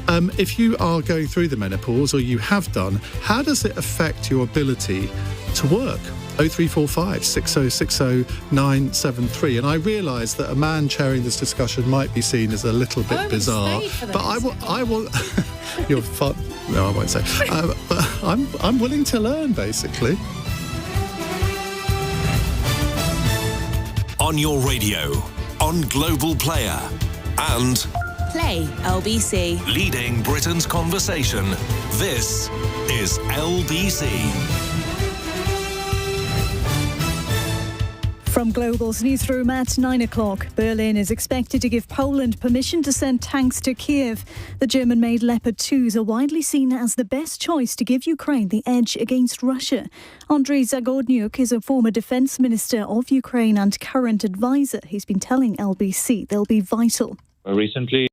if you are going through the menopause, or you have done, how does it affect your ability to work? 0345 6060 973. And I realise that a man chairing this discussion might be seen as a little bit bizarre, but I will. You're fun. No, I won't say. But I'm willing to learn, basically. On your radio, on Global Player, and Play LBC. leading Britain's conversation. This is LBC. From Global's newsroom at 9 o'clock, Berlin is expected to give Poland permission to send tanks to Kiev. The German-made Leopard 2s are widely seen as the best choice to give Ukraine the edge against Russia. Andriy Zagodniuk is a former defence minister of Ukraine and current advisor. He's been telling LBC they'll be vital. Recently,